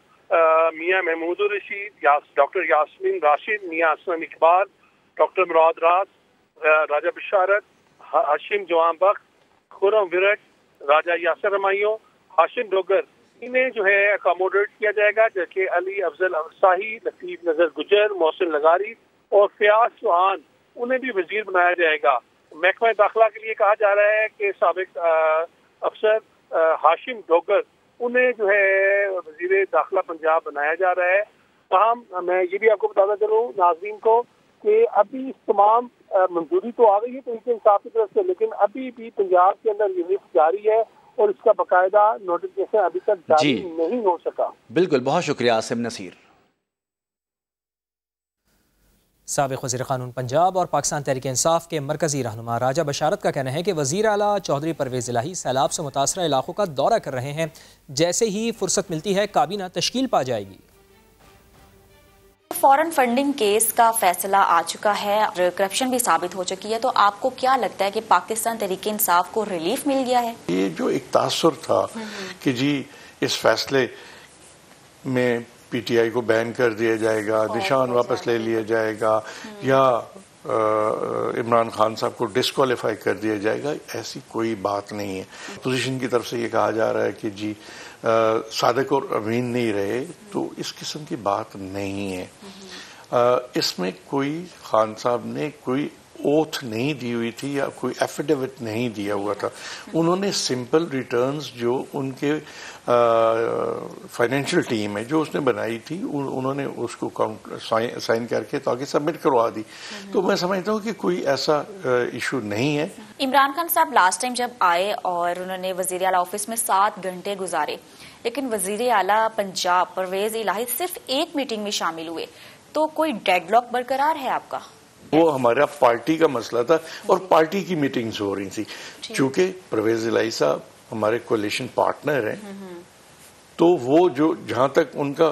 मियाँ महमूद रशीद, डॉक्टर यास्मीन राशिद, मियाँ असलम इकबाल, डॉक्टर मुराद राज, राजा बिशारत, हाशिम जवान बख्त, खुरम विरट, राजा यासर रमाइयों, हाशिम डोगर, इन्हें जो है अकोमोडेट किया जाएगा, जैसे अली अफजल शाही, लतीफ नजर गुजर, मोहसिन लगारी और फयाज चौहान, उन्हें भी वजीर बनाया जाएगा। महकमा दाखिला के लिए कहा जा रहा है कि साबिक अफसर हाशिम डोगर, उन्हें जो है वजीर दाखिला पंजाब बनाया जा रहा है। ताहम मैं ये भी आपको बताना चलूँ नाज़रीन को कि अभी इस तमाम मंजूरी तो आ गई है तहरीक इंसाफ की तरफ से, लेकिन अभी भी पंजाब के अंदर ये लिस्ट जारी है और इसका बाकायदा नोटिफिकेशन अभी तक जारी नहीं हो सका। बिल्कुल, बहुत शुक्रिया आसिम नसीर। साबिक़ वज़ीर क़ानून पंजाब और पाकिस्तान तहरीक इंसाफ के मरकज़ी रहनुमा राजा बशारत का कहना है कि वज़ीर आला चौधरी परवेज़ इलाही सैलाब से मुतासरा इलाकों का दौरा कर रहे हैं। जैसे ही फुर्सत मिलती है काबीना तश्कील पा जाएगी। फॉरेन फंडिंग केस का फैसला आ चुका है और करप्शन भी साबित हो चुकी है, तो आपको क्या लगता है कि पाकिस्तान तहरीक इंसाफ को रिलीफ मिल गया है? ये जो एक तासुर था कि जी इस फैसले में पीटीआई को बैन कर दिया जाएगा, निशान वापस ले लिया जाएगा या इमरान खान साहब को डिस्क्वालीफाई कर दिया जाएगा, ऐसी कोई बात नहीं है। पोजीशन की तरफ से ये कहा जा रहा है कि जी सादिक और अमीन नहीं रहे, तो इस किस्म की बात नहीं है। इसमें कोई खान साहब ने कोई ओथ नहीं दी हुई थी या कोई एफिडेविट नहीं दिया हुआ था। उन्होंने सिंपल रिटर्न्स जो उनके फाइनेंशियल टीम है जो उसने बनाई थी, उन्होंने उसको साइन करके ताकि सबमिट करवा दी। तो मैं समझता हूँ कि कोई ऐसा इशू नहीं है। इमरान खान साहब लास्ट टाइम जब आए और उन्होंने वजीर आला ऑफिस में 7 घंटे गुजारे, लेकिन वजीर आला पंजाब परवेज इलाही सिर्फ एक मीटिंग में शामिल हुए, तो कोई डेडलॉक बरकरार है आपका? वो हमारा पार्टी का मसला था और पार्टी की मीटिंग्स हो रही थी। चूंकि परवेज इलाही साहब हमारे कोalition पार्टनर हैं, तो वो जो जहां तक उनका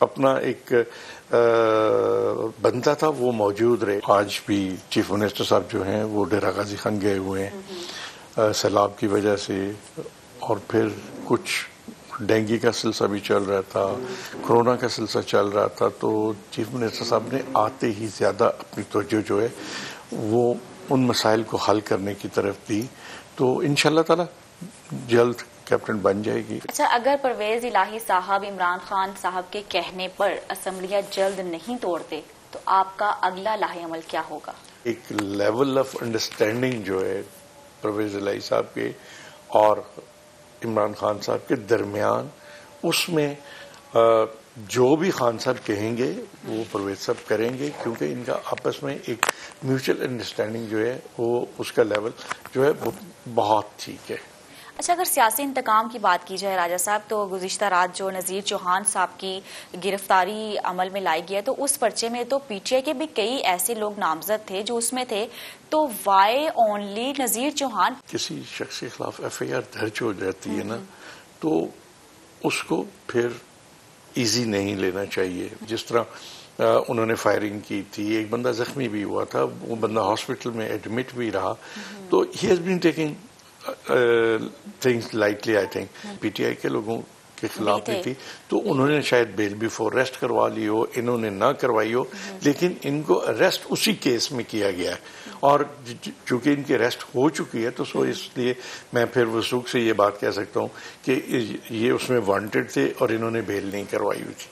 अपना एक बनता था वो मौजूद रहे। आज भी चीफ मिनिस्टर साहब जो हैं वो डेरा गाजी खान गए हुए हैं सैलाब की वजह से, और फिर कुछ डेंगू का सिलसिला भी चल रहा था, कोरोना का सिलसिला चल रहा था, तो चीफ मिनिस्टर साहब ने आते ही ज्यादा अपनी तवज्जो जो है वो उन मसाइल को हल करने की तरफ दी। तो इंशाल्लाह ताला जल्द कैप्टन बन जाएगी। अच्छा, अगर परवेज इलाही साहब इमरान खान साहब के कहने पर असम्बलियां जल्द नहीं तोड़ते, तो आपका अगला लाहे अमल क्या होगा? एक लेवल ऑफ अंडरस्टैंडिंग जो है परवेज इलाही साहब के और इमरान खान साहब के दरमियान, उसमें जो भी खान साहब कहेंगे वो परवेज साहब करेंगे, क्योंकि इनका आपस में एक म्यूचुअल अंडरस्टैंडिंग जो है वो उसका लेवल जो है वो बहुत ठीक है। अच्छा, अगर सियासी इंतकाम की बात की जाए राजा साहब, तो गुज़िश्ता रात जो नज़ीर चौहान साहब की गिरफ्तारी अमल में लाई गई है, तो उस पर्चे में तो पीटीआई के भी कई ऐसे लोग नामजद थे जो उसमें थे, तो वाई ओनली नज़ीर चौहान? किसी शख्स के खिलाफ FIR दर्ज हो जाती है ना, तो उसको फिर इजी नहीं लेना चाहिए। जिस तरह उन्होंने फायरिंग की थी, एक बंदा जख्मी भी हुआ था, वो बंदा हॉस्पिटल में एडमिट भी रहा, तो he has been taking things lightly. I think PTI के लोगों के खिलाफ भी थी, तो उन्होंने शायद बेल बिफोर अरेस्ट करवा ली हो, इन्होंने ना करवाई हो, लेकिन इनको अरेस्ट उसी केस में किया गया है, और चूंकि इनकी अरेस्ट हो चुकी है, तो सो इसलिए मैं फिर वसूख से ये बात कह सकता हूँ कि ये उसमें वांटेड थे और इन्होंने बेल नहीं करवाई हुई थी।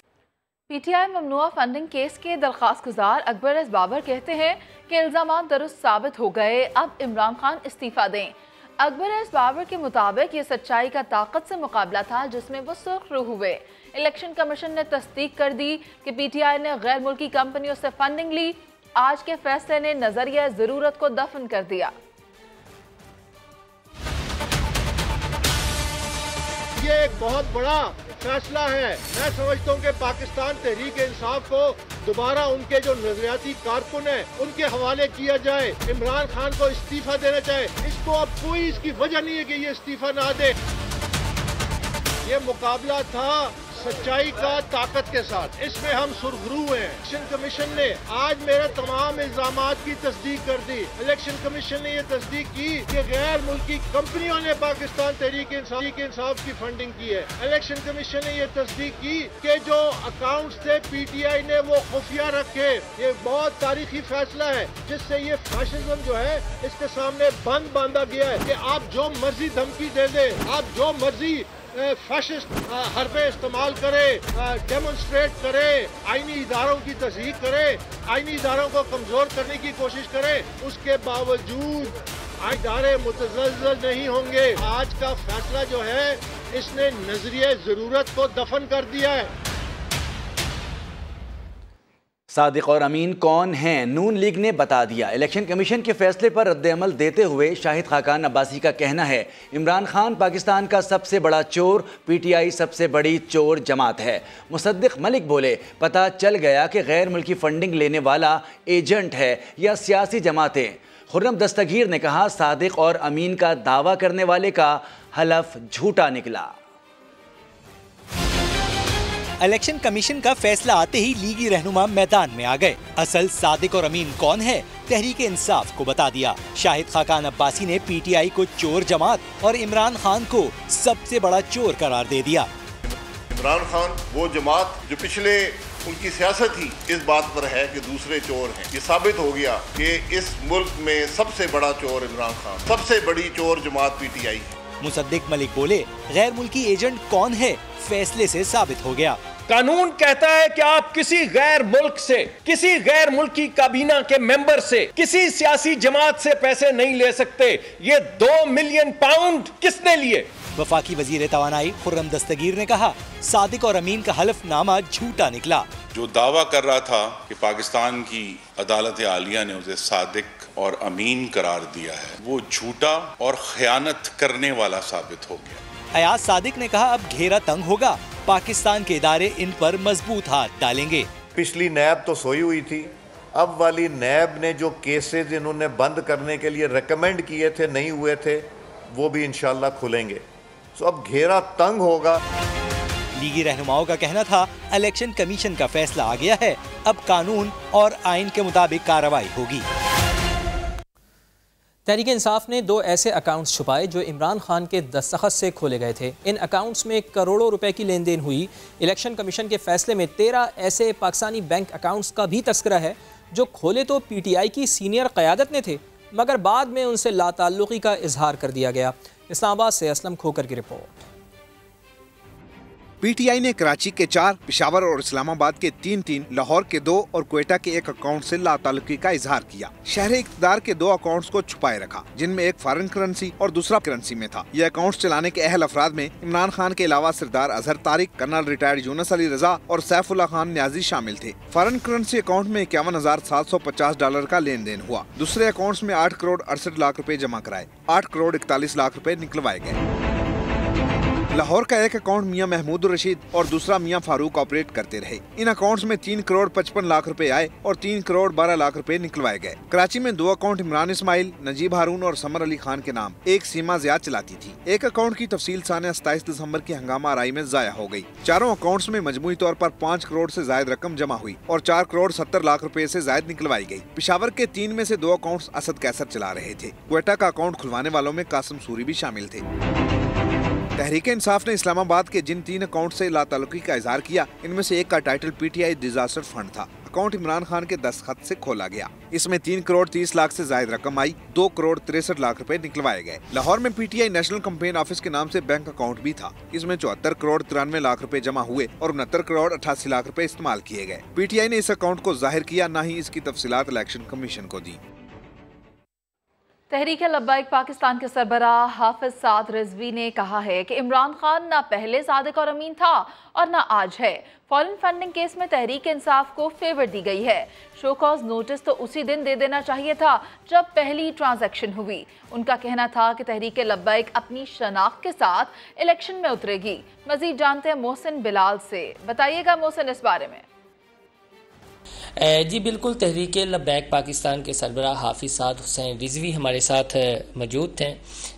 पीटीआई ममनुआ फंडिंग केस के दरख्वास्त गुजार अकबर एस बाबर कहते हैं कि इल्जामात दुरुस्त साबित हो गए, अब इमरान खान इस्तीफा दें। अकबर एस बाबर के मुताबिक ये सच्चाई का ताकत से मुकाबला था जिसमें वो सुर्खरू हुए। इलेक्शन कमीशन ने तस्दीक कर दी कि पीटीआई ने गैर मुल्की कंपनियों से फंडिंग ली। आज के फैसले ने नजरिया जरूरत को दफन कर दिया। ये एक बहुत बड़ा फैसला है। मैं समझता हूँ कि पाकिस्तान तहरीक इंसाफ को दोबारा उनके जो नजरियाती कारकुन है उनके हवाले किया जाए। इमरान खान को इस्तीफा देना चाहिए। इसको अब कोई इसकी वजह नहीं है कि ये इस्तीफा ना दे। ये मुकाबला था सच्चाई का ताकत के साथ, इसमें हम सुरखरू हैं। इलेक्शन कमीशन ने आज मेरे तमाम इल्जामात की तस्दीक कर दी। इलेक्शन कमीशन ने ये तस्दीक की कि गैर मुल्की कंपनियों ने पाकिस्तान तहरीक इंसाफ की फंडिंग की है। इलेक्शन कमीशन ने ये तस्दीक की कि जो अकाउंट्स थे पीटीआई ने वो खुफिया रखे। ये बहुत तारीखी फैसला है जिससे ये फाशिज्म जो है इसके सामने बंद बांधा गया है कि आप जो मर्जी धमकी दे दे, आप जो मर्जी फैशिस्ट हरबे इस्तेमाल करे, डेमोन्स्ट्रेट करे, आईनी इदारों की तस्दीक करे, आईनी इदारों को कमजोर करने की कोशिश करे, उसके बावजूद इदारे मुतज़ल्ज़ल नहीं होंगे। आज का फैसला जो है इसने नजरिए जरूरत को दफन कर दिया है। सादिक और अमीन कौन हैं? नून लीग ने बता दिया। इलेक्शन कमीशन के फैसले पर रद्द-ए-अमल देते हुए शाहिद खाकान अब्बासी का कहना है, इमरान खान पाकिस्तान का सबसे बड़ा चोर, पीटीआई सबसे बड़ी चोर जमात है। मुसद्दिक मलिक बोले, पता चल गया कि गैर मुल्की फंडिंग लेने वाला एजेंट है या सियासी जमातें। खुर्रम दस्तगीर ने कहा, सादिक और अमीन का दावा करने वाले का हलफ झूठा निकला। इलेक्शन कमीशन का फैसला आते ही लीगी रहनुमा मैदान में आ गए। असल सादिक और अमीन कौन है, तहरीक इंसाफ को बता दिया। शाहिद खाकान अब्बासी ने पीटीआई को चोर जमात और इमरान खान को सबसे बड़ा चोर करार दे दिया। इमरान खान वो जमात जो पिछले उनकी सियासत ही इस बात पर है कि दूसरे चोर हैं। ये साबित हो गया कि इस मुल्क में सबसे बड़ा चोर इमरान खान, सबसे बड़ी चोर जमात पीटीआई है। मुसद्दिक मलिक बोले, गैर मुल्की एजेंट कौन है, फैसले से साबित हो गया। कानून कहता है कि आप किसी गैर मुल्क से, किसी गैर मुल्की काबीना के मेंबर से, किसी सियासी जमात से पैसे नहीं ले सकते। ये 2 मिलियन पाउंड किसने लिए? वफाकी वजीर तवानाई खुर्रम दस्तगीर ने कहा, सादिक और अमीन का हलफनामा झूठा निकला। जो दावा कर रहा था कि पाकिस्तान की अदालत आलिया ने उसे सादिक और अमीन करार दिया है, वो झूठा और खयानत करने वाला साबित हो गया। अयाज सादिक ने कहा, अब घेरा तंग होगा, पाकिस्तान के इदारे इन पर मजबूत हाथ डालेंगे। पिछली नैब तो सोई हुई थी, अब वाली नैब ने जो केसेस इन्होंने बंद करने के लिए रेकमेंड किए थे, नहीं हुए थे, वो भी इंशाल्लाह खुलेंगे। तो अब घेरा तंग होगा। लीगी रहनुमाओं का कहना था, इलेक्शन कमीशन का फैसला आ गया है, अब कानून और आइन के मुताबिक कार्रवाई होगी। तहरीक इंसाफ ने 2 ऐसे अकाउंट्स छुपाए जो इमरान खान के दस्तखत से खोले गए थे। इन अकाउंट्स में करोड़ों रुपए की लेन देन हुई। इलेक्शन कमीशन के फैसले में 13 ऐसे पाकिस्तानी बैंक अकाउंट्स का भी तस्करा है जो खोले तो पीटीआई की सीनियर क़यादत ने थे, मगर बाद में उनसे लाताल्लुकी का इजहार कर दिया गया। इस्लामाबाद से असलम खोकर की रिपोर्ट। पीटीआई ने कराची के 4, पेशावर और इस्लामाबाद के 3, लाहौर के 2 और क्वेटा के 1 अकाउंट से लाताल्लुकी का इजहार किया। शहर इक़्तिदार के 2 अकाउंट्स को छुपाए रखा, जिनमें एक फॉरेन करेंसी और दूसरा करेंसी में था। ये अकाउंट्स चलाने के अहल अफराद में इमरान खान के अलावा सरदार अजहर तारिक, कर्नल रिटायर्ड यूनुस अली रजा और सैफुल्लाह खान न्याजी शामिल थे। फॉरेन करेंसी अकाउंट में $51,750 का लेन देन हुआ। दूसरे अकाउंट्स में 8 करोड़ 68 लाख रुपए जमा कराए, 8 करोड़ 41 लाख रुपए निकलवाए गए। लाहौर का 1 अकाउंट मियां महमूद रशीद और दूसरा मियां फारूक ऑपरेट करते रहे। इन अकाउंट्स में 3 करोड़ 55 लाख रुपए आए और 3 करोड़ 12 लाख रुपए निकलवाए गए। कराची में 2 अकाउंट इमरान इस्माइल, नजीब हारून और समर अली खान के नाम एक सीमा ज़िया चलाती थी। 1 अकाउंट की तफसील साने 27 दिसंबर की हंगामा आराई में जाया हो गई। चारों अकाउंट्स में मजमूई तौर पर 5 करोड़ से जायद रकम जमा हुई और 4 करोड़ 70 लाख रुपए से जायद निकलवाई गई। पेशावर के 3 में से 2 अकाउंट्स असद कैसर चला रहे थे। क्वेटा का अकाउंट खुलवाने वालों में कासिम सूरी भी शामिल थे। तहरीक इंसाफ ने इस्लामाबाद के जिन 3 अकाउंट से लाताल्लुकी का इजहार किया, इनमें से एक का टाइटल पीटीआई डिजास्टर फंड था। अकाउंट इमरान खान के दस्तखत से खोला गया। इसमें 3 करोड़ 30 लाख से जायद रकम आई, 2 करोड़ 63 लाख रुपए निकलवाए गए। लाहौर में पीटीआई नेशनल कैंपेन ऑफिस के नाम से बैंक अकाउंट भी था। इसमें 74 करोड़ 93 लाख रुपए जमा हुए और 69 करोड़ 88 लाख रुपए इस्तेमाल किए गए। पीटीआई ने इस अकाउंट को जाहिर किया, न ही इसकी तफसीलात इलेक्शन कमीशन को दी। तहरीक लब्बाइक पाकिस्तान के सरबराह हाफिज साद रिजवी ने कहा है कि इमरान खान ना पहले सादिक और अमीन था और ना आज है। फॉरेन फंडिंग केस में तहरीक इंसाफ को फेवर दी गई है। शो कॉज नोटिस तो उसी दिन दे देना चाहिए था जब पहली ट्रांजैक्शन हुई। उनका कहना था कि तहरीक लब्बाइक अपनी शनाख्त के साथ इलेक्शन में उतरेगी। मजीद जानते हैं मोहसिन बिलाल से। बताइएगा मोहसिन इस बारे में। जी बिल्कुल, तहरीक लब्बैक पाकिस्तान के सरबराह हाफिज साद हुसैन रिजवी हमारे साथ मौजूद थे।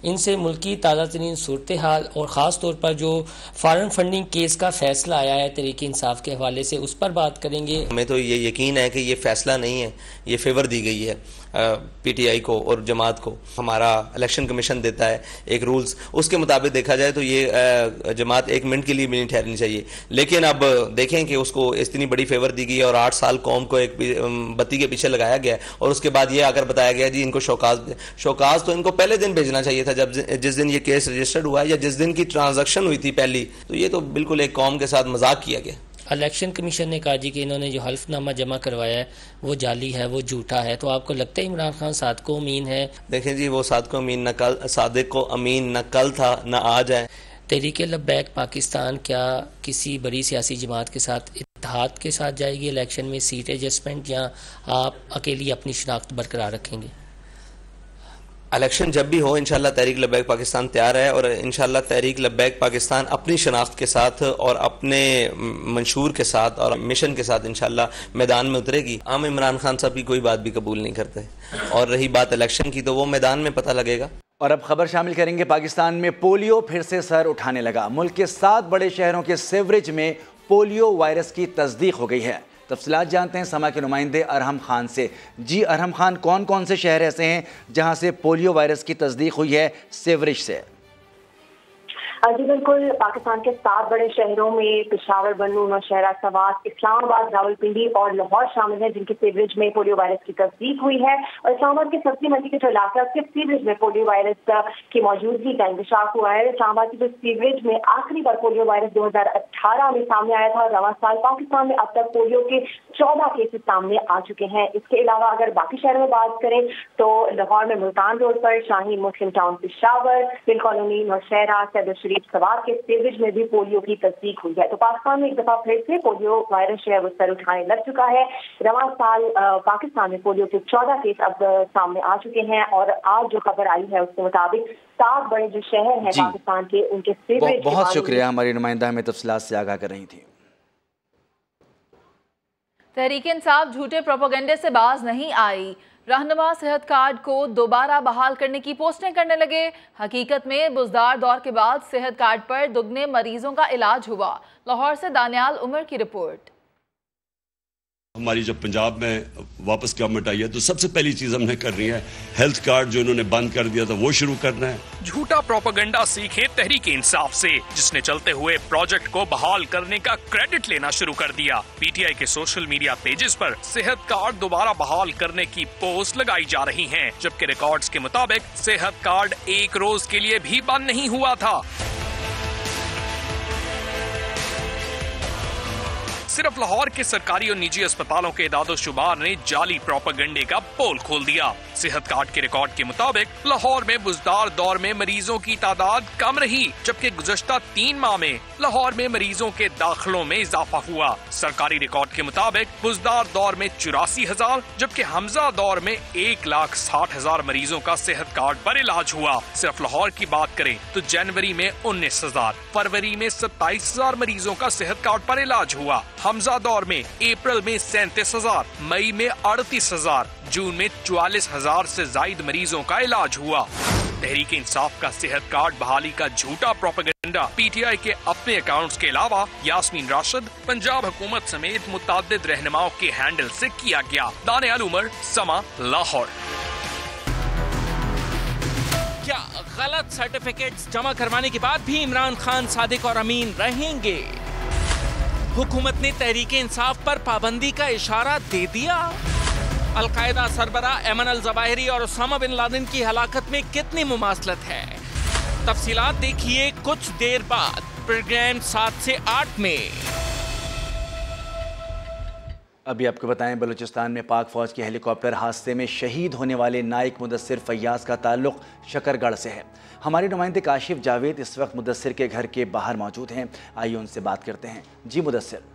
इनसे मुल्की ताज़ा तरीन सूरत हाल और ख़ास तौर पर जो फॉरेन फंडिंग केस का फ़ैसला आया है तहरीक इंसाफ के हवाले से, उस पर बात करेंगे। हमें तो ये यकीन है कि ये फ़ैसला नहीं है, ये फेवर दी गई है पीटीआई को और जमात को। हमारा इलेक्शन कमीशन देता है एक रूल्स, उसके मुताबिक देखा जाए तो ये जमात 1 मिनट के लिए भी नहीं ठहरनी चाहिए। लेकिन अब देखें कि उसको इतनी बड़ी फेवर दी गई है और 8 साल कौम उनको एक बत्ती के पीछे लगाया गया और उसके बाद ये आकर बताया गया जी इनको शौकाज तो इनको पहले दिन भेजना चाहिए था, जब जिस दिन ये केस रजिस्टर्ड हुआ या जिस दिन की ट्रांजैक्शन हुई थी पहली। तो ये तो बिल्कुल एक कौम के साथ मजाक किया गया। इलेक्शन कमीशन ने कहा जी कि इन्होंने जो हल्फनामा जमा करवाया है वो जाली है, वो झूठा है। तो आपको लगता है इमरान खान सादिक को अमीन है? देखें जी, वो सादिक को अमीन न कल था न आज है। तहरीक लब्बैक पाकिस्तान क्या किसी बड़ी सियासी जमात के साथ इत्तेहाद के साथ जाएगी इलेक्शन में, सीट एडजस्टमेंट, या आप अकेली अपनी शनाख्त बरकरार रखेंगे? इलेक्शन जब भी हो इंशाल्लाह तहरीक लब्बैक पाकिस्तान तैयार है और इंशाल्लाह तहरीक लब्बैक पाकिस्तान अपनी शनाख्त के साथ और अपने मंशूर के साथ और मिशन के साथ इंशाल्लाह मैदान में उतरेगी। हम इमरान खान साहब की कोई बात भी कबूल नहीं करते और रही बात इलेक्शन की तो वो मैदान में पता लगेगा। और अब खबर शामिल करेंगे, पाकिस्तान में पोलियो फिर से सर उठाने लगा। मुल्क के 7 बड़े शहरों के सीवरेज में पोलियो वायरस की तस्दीक हो गई है। तफसीलात जानते हैं समा के नुमाइंदे अरहम खान से। जी अरहम खान, कौन कौन से शहर ऐसे हैं जहां से पोलियो वायरस की तस्दीक हुई है सीवरेज से? जी बिल्कुल, पाकिस्तान के 7 बड़े शहरों में पेशावर, बन्नू, नौशहरा, सवात, इस्लामाबाद, रावलपिंडी और लाहौर शामिल है जिनके सीवरेज में पोलियो वायरस की तस्दीक हुई है। और इस्लामाबाद के सब्जी मंडी के जो इलाका है सीवरेज में पोलियो वायरस की मौजूदगी का इंकशाफ हुआ है। इस्लामाबाद के जो सीवरेज में आखिरी बार पोलियो वायरस 2018 में सामने आया था। रवां साल पाकिस्तान में अब तक पोलियो के 14 केसेस सामने आ चुके हैं। इसके अलावा अगर बाकी शहरों में बात करें तो लाहौर में मुल्तान रोड पर, शाहीन मुस्लिम टाउन पेशावर, हिल कॉलोनी, नौशहरा, सैदर सवार के सीवरेज में भी पोलियो की तस्दीक हुई है। तो पाकिस्तान में एक दफा फिर से पोलियो वायरस जो है वो सर उठाने लग चुका है। रवां साल पाकिस्तान में पोलियो के 14 केस अब सामने आ चुके हैं और आज जो खबर आई है उसके मुताबिक 7 बड़े जो शहर हैं पाकिस्तान के उनके सीवरेज। बहुत शुक्रिया, हमारी नुमाइंदा हमें तफसीलात से आगाह कर रही थी। तहरीक इंसाफ झूठे प्रोपेगेंडे से बाज नहीं आई। रहनुमा सेहत कार्ड को दोबारा बहाल करने की पोस्टें करने लगे। हकीकत में बुजदार दौर के बाद सेहत कार्ड पर दुगने मरीजों का इलाज हुआ। लाहौर से दानियाल उमर की रिपोर्ट। हमारी जब पंजाब में वापस गवर्नमेंट आई है तो सबसे पहली चीज हमने करनी है हेल्थ कार्ड जो इन्होंने बंद कर दिया था वो शुरू करना है। झूठा प्रोपेगेंडा सीखे तहरीक इंसाफ से, जिसने चलते हुए प्रोजेक्ट को बहाल करने का क्रेडिट लेना शुरू कर दिया। पीटीआई के सोशल मीडिया पेजेस पर सेहत कार्ड दोबारा बहाल करने की पोस्ट लगाई जा रही हैं, जबकि रिकॉर्ड्स के मुताबिक सेहत कार्ड 1 रोज के लिए भी बंद नहीं हुआ था। सिर्फ लाहौर के सरकारी और निजी अस्पतालों के इदाद-ओ-शुमार ने जाली प्रोपेगेंडे का पोल खोल दिया। सेहत कार्ड के रिकॉर्ड के मुताबिक लाहौर में बुजदार दौर में मरीजों की तादाद कम रही, जबकि गुज़श्ता 3 माह में लाहौर में मरीजों के दाखिलों में इजाफा हुआ। सरकारी रिकॉर्ड के मुताबिक बुजदार दौर में 84,000 जबकि हमजा दौर में 1,60,000 मरीजों का सेहत कार्ड पर इलाज हुआ। सिर्फ लाहौर की बात करें तो जनवरी में 19,000, फरवरी में 27,000 मरीजों का सेहत कार्ड पर इलाज हुआ। हमजा दौर में अप्रैल में 37,000, मई में 38,000, जून में 44,000 से ज्यादा मरीजों का इलाज हुआ। तहरीक इंसाफ का सेहत कार्ड बहाली का झूठा प्रोपेगेंडा पीटीआई के अपने अकाउंट्स के अलावा यास्मीन राशिद, पंजाब हुकूमत समेत मुताद्दिद रहनुमाओं के हैंडल से किया गया। दानियाल उमर, समा, लाहौर। क्या गलत सर्टिफिकेट्स जमा करवाने के बाद भी इमरान खान सादिक और अमीन रहेंगे? हुकूमत ने तहरीक इंसाफ पर पाबंदी का इशारा दे दिया। अलकायदा सरबरा एमन अल जवाहिरी और उसामा बिन लादेन की हलाकत में कितनी मुमासलत है, तफसीलात देखिए कुछ देर बाद प्रोग्राम 7 से 8 में। अभी आपको बताएं, बलूचिस्तान में पाक फौज के हेलीकॉप्टर हादसे में शहीद होने वाले नाइक मुदस्सिर फैयाज का ताल्लुक शकरगढ़ से है। हमारे नुमाइंदे काशिफ जावेद इस वक्त मुदस्सिर के घर के बाहर मौजूद हैं। आइए उनसे बात करते हैं। जी मुदस्सिर।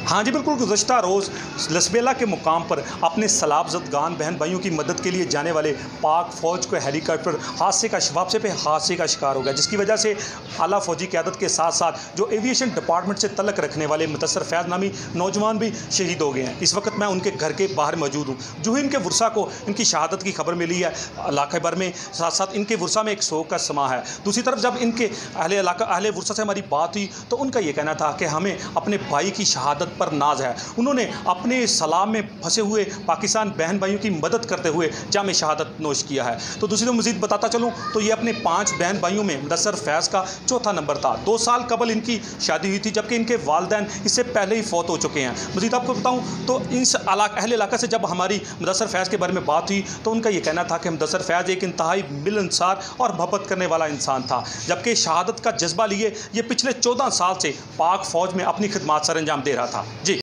हाँ जी बिल्कुल, गुज़श्ता रोज़ लसबेला के मुकाम पर अपने सलाबज़दगान बहन भाइयों की मदद के लिए जाने वाले पाक फ़ौज को हेलीकॉप्टर हादसे का शिकार हो गया, जिसकी वजह से आला फ़ौजी क़यादत के साथ साथ जो एविएशन डिपार्टमेंट से तलक रखने वाले मुदस्सिर फैज़ नामी नौजवान भी शहीद हो गए हैं। इस वक्त मैं उनके घर के बाहर मौजूद हूँ। जो ही इनके वर्सा को इनकी शहादत की खबर मिली है इलाके भर में, साथ साथ इनके वर्सा में एक शोक का समा है। दूसरी तरफ जब इनके अहले वर्सा से हमारी बात हुई तो उनका ये कहना था कि हमें अपने भाई की शहादत पर पर नाज है। उन्होंने अपने सलाम में फंसे हुए पाकिस्तान बहन भाइयों की मदद करते हुए जाम शहादत नोश किया है। तो दूसरी मज़ीद बताता चलूँ तो ये अपने 5 बहन भाइयों में मुदस्सर फैज़ का चौथा नंबर था। 2 साल कबल इनकी शादी हुई थी, जबकि इनके वालिदैन इससे पहले ही फौत हो चुके हैं। मज़ीद आपको बताऊँ तो इस अहले इलाका से जब हमारी मुदस्सर फैज़ के बारे में बात हुई तो उनका ये कहना था कि मुदस्सर फैज़ एक इंतहाई मिलनसार और मोहब्बत करने वाला इंसान था, जबकि शहादत का जज्बा लिए ये पिछले 14 साल से पाक फ़ौज में अपनी खिदमत सर अंजाम दे रहा था। जी।